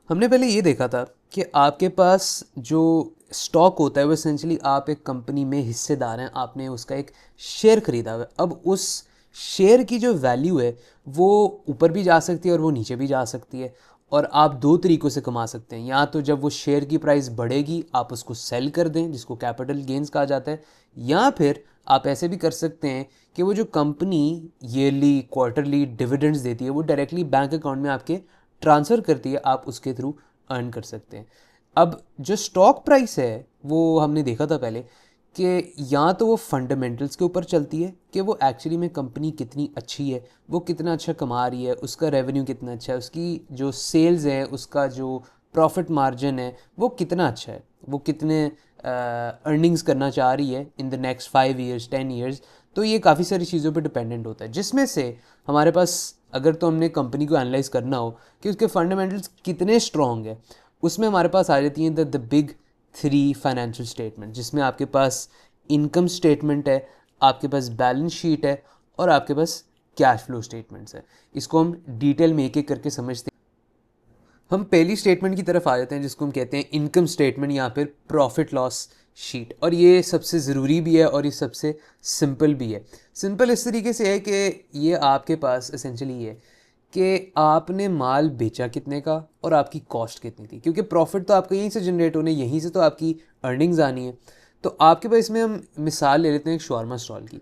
हमने पहले ये देखा था कि आपके पास जो स्टॉक होता है वो एसेंशली आप एक कंपनी में हिस्सेदार हैं, आपने उसका एक शेयर खरीदा हुआ है। अब उस शेयर की जो वैल्यू है वो ऊपर भी जा सकती है और वो नीचे भी जा सकती है, और आप दो तरीक़ों से कमा सकते हैं। या तो जब वो शेयर की प्राइस बढ़ेगी आप उसको सेल कर दें, जिसको कैपिटल गेंस कहा जाता है, या फिर आप ऐसे भी कर सकते हैं कि वो जो कंपनी ईयरली क्वार्टरली डिविडेंड्स देती है वो डायरेक्टली बैंक अकाउंट में आपके ट्रांसफ़र करती है, आप उसके थ्रू अर्न कर सकते हैं। अब जो स्टॉक प्राइस है वो हमने देखा था पहले कि या तो वो फंडामेंटल्स के ऊपर चलती है कि वो एक्चुअली में कंपनी कितनी अच्छी है, वो कितना अच्छा कमा रही है, उसका रेवेन्यू कितना अच्छा है, उसकी जो सेल्स है, उसका जो प्रॉफिट मार्जिन है वो कितना अच्छा है, वो कितने अर्निंग्स करना चाह रही है in the next 5 years 10 years. तो ये काफ़ी सारी चीज़ों पे डिपेंडेंट होता है, जिसमें से हमारे पास अगर तो हमने कंपनी को एनालाइज करना हो कि उसके फंडामेंटल्स कितने स्ट्रॉन्ग है, उसमें हमारे पास आ जाती हैं द बिग 3 फाइनेंशियल स्टेटमेंट, जिसमें आपके पास इनकम स्टेटमेंट है, आपके पास बैलेंस शीट है और आपके पास कैश फ्लो स्टेटमेंट्स है। इसको हम डिटेल में एक एक करके समझते हैं। हम पहली स्टेटमेंट की तरफ आ जाते हैं जिसको हम कहते हैं इनकम स्टेटमेंट या फिर प्रॉफिट लॉस शीट, और ये सबसे ज़रूरी भी है और ये सबसे सिंपल भी है। सिंपल इस तरीके से है कि ये आपके पास एसेंशली है कि आपने माल बेचा कितने का और आपकी कॉस्ट कितनी थी, क्योंकि प्रॉफिट तो आपका यहीं से जनरेट होने, यहीं से तो आपकी अर्निंग्स आनी है। तो आपके पास इसमें हम मिसाल ले लेते हैं एक शवारमा स्टॉल की।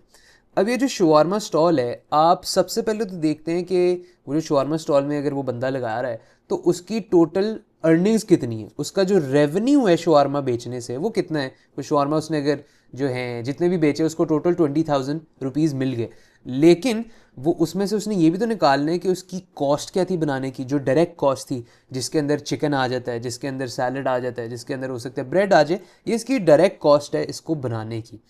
अब ये जो शवारमा स्टॉल है, आप सबसे पहले तो देखते हैं कि वो जो शवारमा स्टॉल में अगर वो बंदा लगा रहा है तो उसकी टोटल अर्निंग्स कितनी है, उसका जो रेवेन्यू है शवारमा बेचने से वो कितना है। वो शवारमा उसने अगर जो है जितने भी बेचे उसको टोटल 20,000 रुपीज़ मिल गए, लेकिन वो उसमें से उसने ये भी तो निकालना है कि उसकी कॉस्ट क्या थी बनाने की, जो डायरेक्ट कॉस्ट थी, जिसके अंदर चिकन आ जाता है, जिसके अंदर सैलड आ जाता है, जिसके अंदर हो सकता है ब्रेड आ जाए, ये इसकी डायरेक्ट कॉस्ट है इसको बनाने की।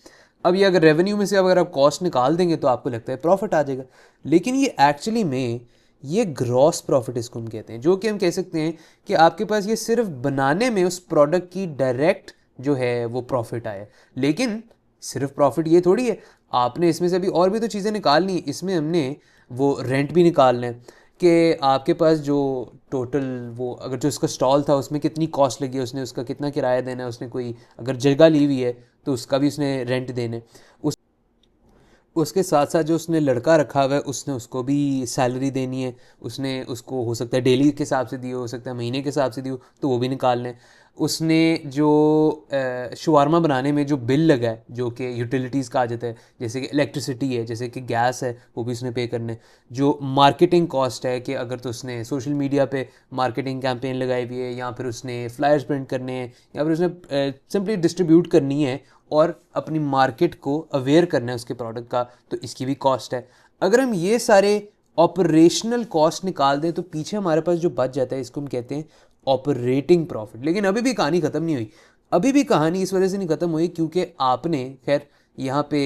अब ये अगर रेवेन्यू में से अगर आप कॉस्ट निकाल देंगे तो आपको लगता है प्रॉफिट आ जाएगा, लेकिन ये एक्चुअली में ये ग्रॉस प्रॉफिट इसको हम कहते हैं, जो कि हम कह सकते हैं कि आपके पास ये सिर्फ बनाने में उस प्रोडक्ट की डायरेक्ट जो है वो प्रॉफिट आया। लेकिन सिर्फ प्रॉफिट ये थोड़ी है, आपने इसमें से अभी और भी तो चीज़ें निकालनी है। इसमें हमने वो रेंट भी निकालना है कि आपके पास जो टोटल वो अगर जो उसका स्टॉल था उसमें कितनी कॉस्ट लगी है, उसने उसका कितना किराया देना है, उसने कोई अगर जगह ली हुई है तो उसका भी उसने रेंट देना है। उसके साथ साथ जो उसने लड़का रखा हुआ है उसने उसको भी सैलरी देनी है, उसने उसको हो सकता है डेली के हिसाब से दियो, हो सकता है महीने के हिसाब से दियो, तो वो भी निकालने हैं। उसने जो शवारमा बनाने में जो बिल लगा है जो कि यूटिलिटीज़ का आ जाता है, जैसे कि इलेक्ट्रिसिटी है, जैसे कि गैस है, वो भी उसने पे करने। जो मार्केटिंग कॉस्ट है कि अगर तो उसने सोशल मीडिया पे मार्केटिंग कैंपेन लगाई हुई है, या फिर उसने फ्लायर्स प्रिंट करने हैं, या फिर उसने सिंपली डिस्ट्रीब्यूट करनी है और अपनी मार्केट को अवेयर करना है उसके प्रोडक्ट का, तो इसकी भी कॉस्ट है। अगर हम ये सारे ऑपरेशनल कॉस्ट निकाल दें तो पीछे हमारे पास जो बच जाता है इसको हम कहते हैं ऑपरेटिंग प्रॉफिट। लेकिन अभी भी कहानी ख़त्म नहीं हुई, अभी भी कहानी इस वजह से नहीं ख़त्म हुई क्योंकि आपने खैर यहाँ पे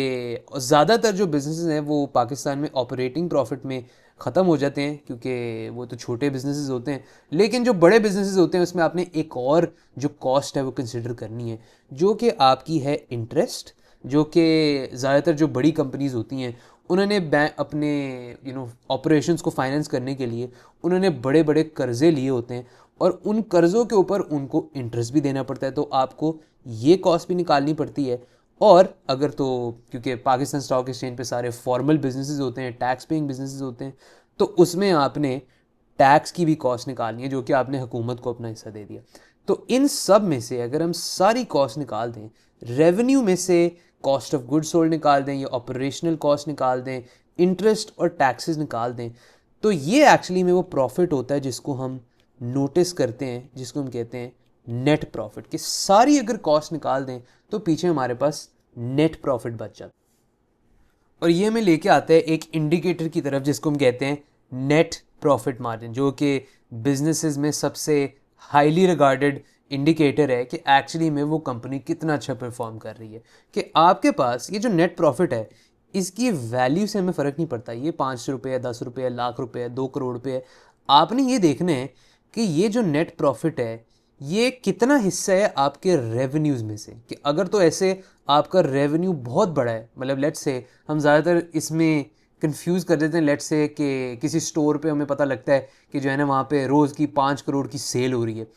ज़्यादातर जो बिजनेसेस हैं वो पाकिस्तान में ऑपरेटिंग प्रॉफिट में ख़त्म हो जाते हैं क्योंकि वो तो छोटे बिजनेसेस होते हैं। लेकिन जो बड़े बिजनेसेस होते हैं उसमें आपने एक और जो कॉस्ट है वो कंसिडर करनी है, जो कि आपकी है इंटरेस्ट, जो कि ज़्यादातर जो बड़ी कंपनीज़ होती हैं उन्होंने अपने ऑपरेशंस को फाइनेंस करने के लिए उन्होंने बड़े बड़े कर्ज़े लिए होते हैं, और उन कर्ज़ों के ऊपर उनको इंटरेस्ट भी देना पड़ता है, तो आपको ये कॉस्ट भी निकालनी पड़ती है। और अगर तो क्योंकि पाकिस्तान स्टॉक एक्सचेंज पे सारे फॉर्मल बिजनेसेस होते हैं, टैक्स पेइंग बिजनेसेस होते हैं, तो उसमें आपने टैक्स की भी कॉस्ट निकालनी है जो कि आपने हुकूमत को अपना हिस्सा दे दिया। तो इन सब में से अगर हम सारी कॉस्ट निकाल दें, रेवेन्यू में से कॉस्ट ऑफ गुड्स सोल्ड निकाल दें या ऑपरेशनल कॉस्ट निकाल दें, इंटरेस्ट और टैक्सेस निकाल दें, तो ये एक्चुअली में वो प्रॉफिट होता है जिसको हम नोटिस करते हैं, जिसको हम कहते हैं नेट प्रॉफिट। कि सारी अगर कॉस्ट निकाल दें तो पीछे हमारे पास नेट प्रॉफिट बच जाता है। और ये हमें लेके आता है एक इंडिकेटर की तरफ जिसको हम कहते हैं नेट प्रॉफिट मार्जिन, जो कि बिजनेसेस में सबसे हाईली रिगार्डेड इंडिकेटर है कि एक्चुअली में वो कंपनी कितना अच्छा परफॉर्म कर रही है। कि आपके पास ये जो नेट प्रॉफिट है इसकी वैल्यू से हमें फ़र्क नहीं पड़ता, ये 5 रुपये 10 रुपये लाख रुपये 2 करोड़ रुपये है। आपने ये देखना है कि ये जो नेट प्रॉफिट है ये कितना हिस्सा है आपके रेवेन्यूज़ में से। कि अगर तो ऐसे आपका रेवेन्यू बहुत बड़ा है, मतलब लेट्स से हम ज़्यादातर इसमें कंफ्यूज कर देते हैं। लेट्स से कि किसी स्टोर पे हमें पता लगता है कि जो है ना वहाँ पे रोज़ की 5 करोड़ की सेल हो रही है,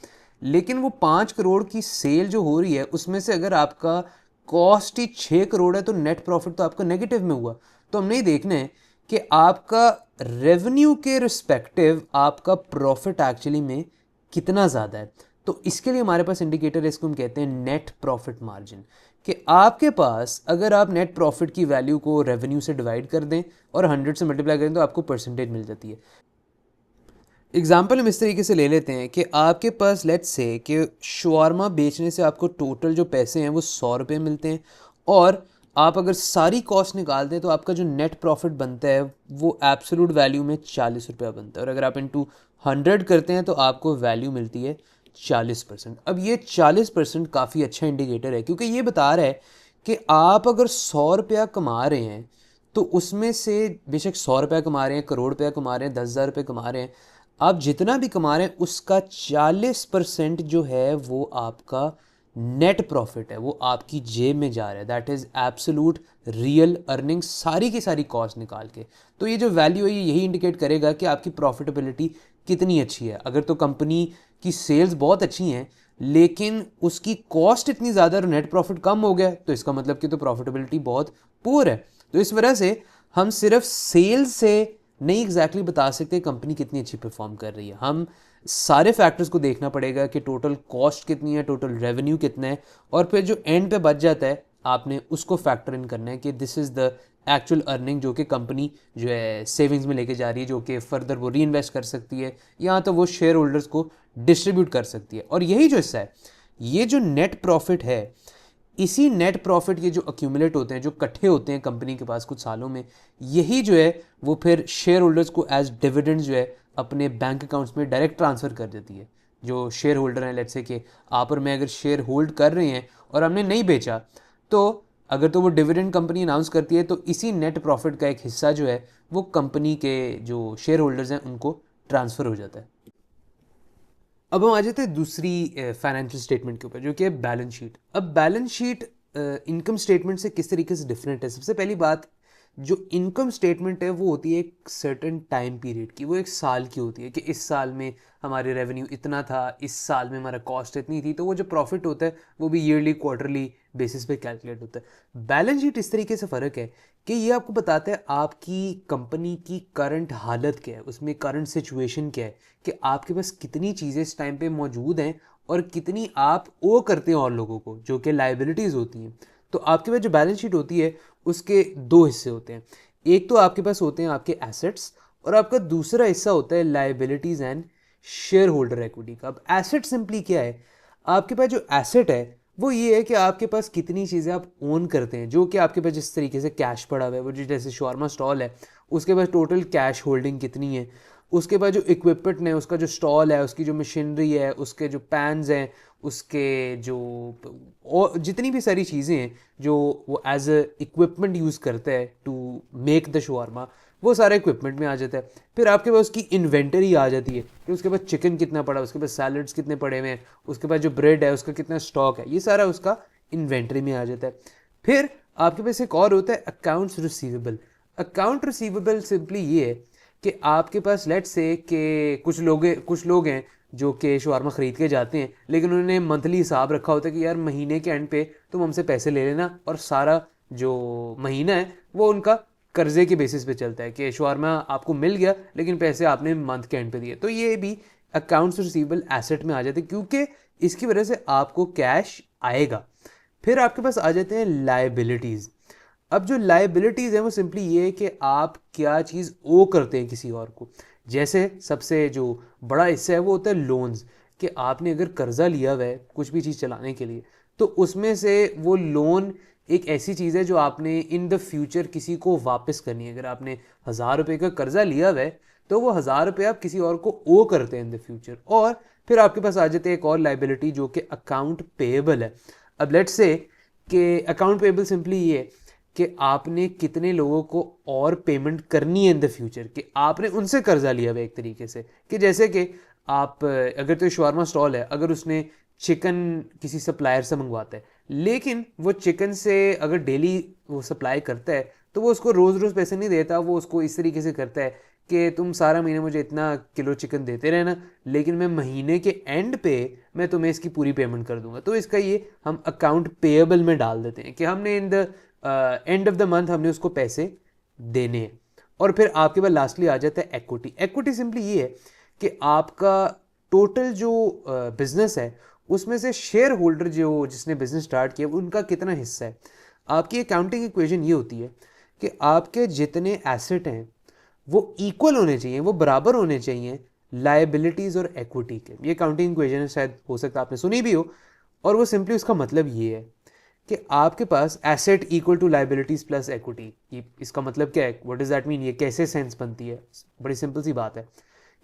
लेकिन वो 5 करोड़ की सेल जो हो रही है उसमें से अगर आपका कॉस्ट ही 6 करोड़ है तो नेट प्रॉफिट तो आपका नेगेटिव में हुआ। तो हमने ये देखना है कि आपका रेवेन्यू के रिस्पेक्टिव आपका प्रॉफिट एक्चुअली में कितना ज़्यादा है। तो इसके लिए हमारे पास इंडिकेटर है, इसको हम कहते हैं नेट प्रॉफिट मार्जिन, कि आपके पास अगर आप नेट प्रॉफिट की वैल्यू को रेवेन्यू से डिवाइड कर दें और 100 से मल्टीप्लाई करें तो आपको परसेंटेज मिल जाती है। एग्जाम्पल हम इस तरीके से ले लेते हैं कि आपके पास लेट्स से कि शवारमा बेचने से आपको टोटल जो पैसे हैं वो 100 रुपये मिलते हैं, और आप अगर सारी कॉस्ट निकाल दें तो आपका जो नेट प्रॉफिट बनता है वो एब्सोल्यूट वैल्यू में 40 रुपया बनता है, और अगर आप इंटू 100 करते हैं तो आपको वैल्यू मिलती है 40%। अब ये 40% काफ़ी अच्छा इंडिकेटर है, क्योंकि ये बता रहा है कि आप अगर 100 रुपया कमा रहे हैं तो उसमें से बेशक 100 रुपया कमा रहे हैं, करोड़ रुपया कमा रहे हैं, 10,000 रुपये कमा रहे हैं, आप जितना भी कमा रहे हैं उसका 40% जो है वो आपका नेट प्रॉफिट है, वो आपकी जेब में जा रहा है। That is absolute real earning, सारी की सारी कॉस्ट निकाल के। तो ये जो वैल्यू है यही इंडिकेट करेगा कि आपकी प्रॉफिटेबिलिटी कितनी अच्छी है। अगर तो कंपनी की सेल्स बहुत अच्छी हैं लेकिन उसकी कॉस्ट इतनी ज़्यादा और नेट प्रॉफिट कम हो गया तो इसका मतलब कि तो प्रॉफिटेबिलिटी बहुत पुअर है। तो इस वजह से हम सिर्फ सेल्स से नहीं एग्जैक्टली बता सकते कंपनी कितनी अच्छी परफॉर्म कर रही है। हम सारे फैक्टर्स को देखना पड़ेगा कि टोटल कॉस्ट कितनी है, टोटल रेवेन्यू कितना है, और फिर जो एंड पे बच जाता है आपने उसको फैक्टर इन करना है कि this is the actual earning जो कि कंपनी जो है सेविंग्स में लेके जा रही है, जो कि फर्दर वो री इन्वेस्ट कर सकती है या तो वो शेयर होल्डर्स को डिस्ट्रीब्यूट कर सकती है। और यही जो हिस्सा है, ये जो नेट प्रॉफिट है, इसी नेट प्रॉफिट ये जो अक्यूमुलेट होते हैं, जो इकट्ठे होते हैं कंपनी के पास कुछ सालों में, यही जो है वो फिर शेयर होल्डर्स को एज डिविडेंड जो है अपने बैंक अकाउंट्स में डायरेक्ट ट्रांसफ़र कर देती है। जो शेयर होल्डर हैं, लेट्स से कि आप और मैं अगर शेयर होल्ड कर रहे हैं और हमने नहीं बेचा, तो अगर तो वो डिविडेंड कंपनी अनाउंस करती है तो इसी नेट प्रॉफिट का एक हिस्सा जो है वो कंपनी के जो शेयर होल्डर्स हैं उनको ट्रांसफ़र हो जाता है। अब हम आ जाते हैं दूसरी फाइनेंशियल स्टेटमेंट के ऊपर, जो कि है बैलेंस शीट। अब बैलेंस शीट इनकम स्टेटमेंट से किस तरीके से डिफरेंट है। सबसे पहली बात, जो इनकम स्टेटमेंट है वो होती है एक सर्टेन टाइम पीरियड की, वो एक साल की होती है कि इस साल में हमारे रेवेन्यू इतना था, इस साल में हमारा कॉस्ट इतनी थी, तो वो जो प्रॉफिट होता है वो भी ईयरली क्वार्टरली बेसिस पे कैलकुलेट होता है। बैलेंस शीट इस तरीके से फ़र्क है कि ये आपको बताता है आपकी कंपनी की करंट हालत क्या है, उसमें करंट सिचुएशन क्या है, कि आपके पास कितनी चीज़ें इस टाइम पे मौजूद हैं और कितनी आप ओ करते हैं और लोगों को, जो कि लाइबिलिटीज़ होती हैं। तो आपके पास जो बैलेंस शीट होती है उसके दो हिस्से होते हैं। एक तो आपके पास होते हैं आपके एसेट्स, और आपका दूसरा हिस्सा होता है liabilities and share holder equity का। अब एसेट सिंपली क्या है, आपके पास जो एसेट है वो ये है कि आपके पास कितनी चीज़ें आप ओन करते हैं, जो कि आपके पास जिस तरीके से कैश पड़ा हुआ है, वो जो जैसे शॉर्मा स्टॉल है उसके पास टोटल कैश होल्डिंग कितनी है, उसके बाद जो इक्विपमेंट है, उसका जो स्टॉल है, उसकी जो मशीनरी है, उसके जो पैन्स हैं, उसके जो और जितनी भी सारी चीज़ें हैं जो वो एज अ इक्विपमेंट यूज़ करता है टू मेक द शवारमा, वो सारा इक्विपमेंट में आ जाता है। फिर आपके पास उसकी इन्वेंटरी आ जाती है कि उसके पास चिकन कितना पड़ा, उसके पास सैलड्स कितने पड़े हुए हैं, उसके पास जो ब्रेड है उसका कितना स्टॉक है, ये सारा उसका इन्वेंटरी में आ जाता है। फिर आपके पास एक और होता है accounts receivable. Account receivable simply ये है कि आपके पास लेट्स से कि कुछ लोग हैं जो कि शवारमा ख़रीद के जाते हैं, लेकिन उन्होंने मंथली हिसाब रखा होता है कि यार महीने के एंड पे तुम हमसे पैसे ले लेना, और सारा जो महीना है वो उनका कर्जे के बेसिस पे चलता है कि शवारमा आपको मिल गया लेकिन पैसे आपने मंथ के एंड पे दिए। तो ये भी अकाउंट्स रिसीवेबल एसेट में आ जाते हैं, क्योंकि इसकी वजह से आपको कैश आएगा। फिर आपके पास आ जाते हैं लाइबिलिटीज़। अब जो लाइबिलिटीज़ है वो सिंपली ये है कि आप क्या चीज़ ओ करते हैं किसी और को। जैसे सबसे जो बड़ा हिस्सा है वो होता है लोन्स, कि आपने अगर कर्जा लिया हुआ है कुछ भी चीज़ चलाने के लिए, तो उसमें से वो लोन एक ऐसी चीज़ है जो आपने इन द फ्यूचर किसी को वापस करनी है। अगर आपने 1,000 रुपये का कर्जा लिया हुआ है तो वो 1,000 रुपये आप किसी और को ओ करते हैं इन द फ्यूचर। और फिर आपके पास आ जाते हैं एक और लाइबिलिटी जो कि अकाउंट पेएबल है। अब लेट्स से कि अकाउंट पेएबल सिंपली ये है कि आपने कितने लोगों को और पेमेंट करनी है इन द फ्यूचर, कि आपने उनसे कर्जा लिया हुआ एक तरीके से। कि जैसे कि आप अगर तो शवारमा स्टॉल है, अगर उसने चिकन किसी सप्लायर से मंगवाता है, लेकिन वो चिकन से अगर डेली वो सप्लाई करता है तो वो उसको रोज़ रोज़ पैसे नहीं देता, वो उसको इस तरीके से करता है कि तुम सारा महीने मुझे इतना किलो चिकन देते रहना, लेकिन मैं महीने के एंड पे मैं तुम्हें इसकी पूरी पेमेंट कर दूंगा। तो इसका ये हम अकाउंट पेएबल में डाल देते हैं कि हमने in the end of the month हमने उसको पैसे देने हैं। और फिर आपके पास लास्टली आ जाता है इक्विटी। इक्विटी सिंपली ये है कि आपका टोटल जो बिजनेस है उसमें से शेयर होल्डर जो जिसने बिजनेस स्टार्ट किया उनका कितना हिस्सा है। आपकी अकाउंटिंग इक्वेशन ये होती है कि आपके जितने एसेट हैं वो इक्वल होने चाहिए, वो बराबर होने चाहिए लायबिलिटीज़ और इक्विटी के। ये अकाउंटिंग इक्वेशन शायद हो सकता है आपने सुनी भी हो, और वो सिंपली उसका मतलब ये है कि आपके पास asset equal to liabilities plus equity. ये इसका मतलब क्या है, व्हाट डज दैट मीन, ये कैसे सेंस बनती है? बड़ी सिंपल सी बात है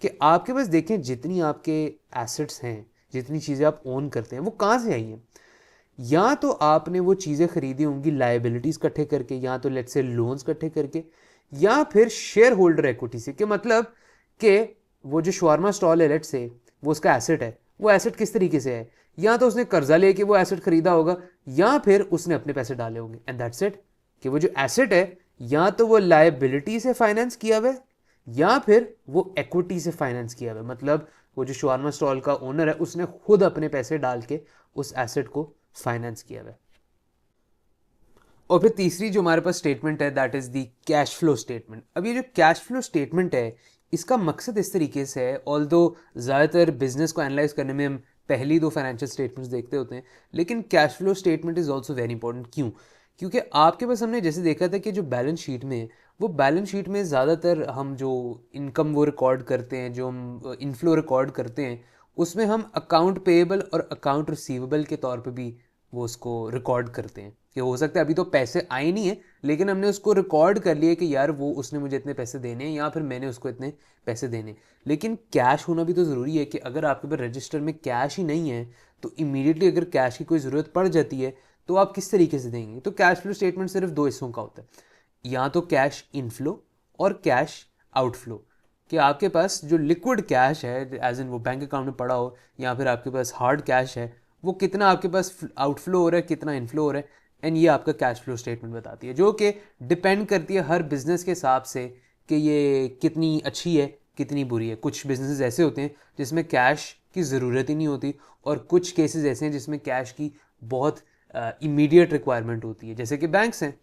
कि आपके पास देखें जितनी आपके एसेट्स हैं, जितनी चीज़ें आप ओन करते हैं, वो कहाँ से आई हैं? या तो आपने वो चीज़ें खरीदी होंगी लायबिलिटीज़ इकट्ठे करके, या तो लेट्स से लोन्स इकट्ठे करके, या फिर शेयर होल्डर इक्विटी से। कि मतलब कि वो जो शवारमा स्टॉल है लेट्स से, वो उसका एसेट है। वो एसेट किस तरीके से है? या तो उसने कर्जा लेके वो एसेट खरीदा होगा, या फिर उसने अपने पैसे डाले होंगे, एंड दैट्स इट। कि वो जो एसेट है या तो वो लायबिलिटी से फाइनेंस किया हुआ है, या फिर वो इक्विटी से फाइनेंस किया हुआ है। मतलब वो जो शवारमा स्टॉल का ओनर है उसने खुद अपने पैसे डाल के उस एसेट को फाइनेंस किया हुआ है। और फिर तीसरी जो हमारे पास स्टेटमेंट है that is the cash flow statement. अब ये जो कैश फ्लो स्टेटमेंट है इसका मकसद इस तरीके से है, ऑल्दो ज़्यादातर बिजनेस को एनालाइज करने में हम पहली दो फाइनेंशियल स्टेटमेंट्स देखते होते हैं, लेकिन cash flow statement is also very important. क्यों? क्योंकि आपके पास हमने जैसे देखा था कि जो बैलेंस शीट में है, वो बैलेंस शीट में ज़्यादातर हम जो इनकम वो रिकॉर्ड करते हैं, जो हम इनफ्लो रिकॉर्ड करते हैं, उसमें हम अकाउंट पेएबल और अकाउंट रिसीवेबल के तौर पे भी वो उसको रिकॉर्ड करते हैं। कि हो सकता है अभी तो पैसे आए नहीं है, लेकिन हमने उसको रिकॉर्ड कर लिया कि यार वो उसने मुझे इतने पैसे देने हैं, या फिर मैंने उसको इतने पैसे देने। लेकिन कैश होना भी तो ज़रूरी है कि अगर आपके पास रजिस्टर में कैश ही नहीं है तो इमीडिएटली अगर कैश की कोई ज़रूरत पड़ जाती है तो आप किस तरीके से देंगे? तो कैश फ्लो स्टेटमेंट सिर्फ दो हिस्सों का होता है, या तो कैश इनफ्लो और कैश आउटफ्लो। कि आपके पास जो लिक्विड कैश है एज इन वो बैंक अकाउंट में पड़ा हो, या फिर आपके पास हार्ड कैश है, वो कितना आपके पास आउटफ्लो हो रहा है, कितना इनफ्लो हो रहा है। एंड ये आपका कैश फ्लो स्टेटमेंट बताती है, जो कि डिपेंड करती है हर बिजनेस के हिसाब से कि ये कितनी अच्छी है कितनी बुरी है। कुछ बिजनेसेस ऐसे होते हैं जिसमें कैश की ज़रूरत ही नहीं होती, और कुछ केसेस ऐसे हैं जिसमें कैश की बहुत इमीडिएट रिक्वायरमेंट होती है, जैसे कि बैंक्स हैं।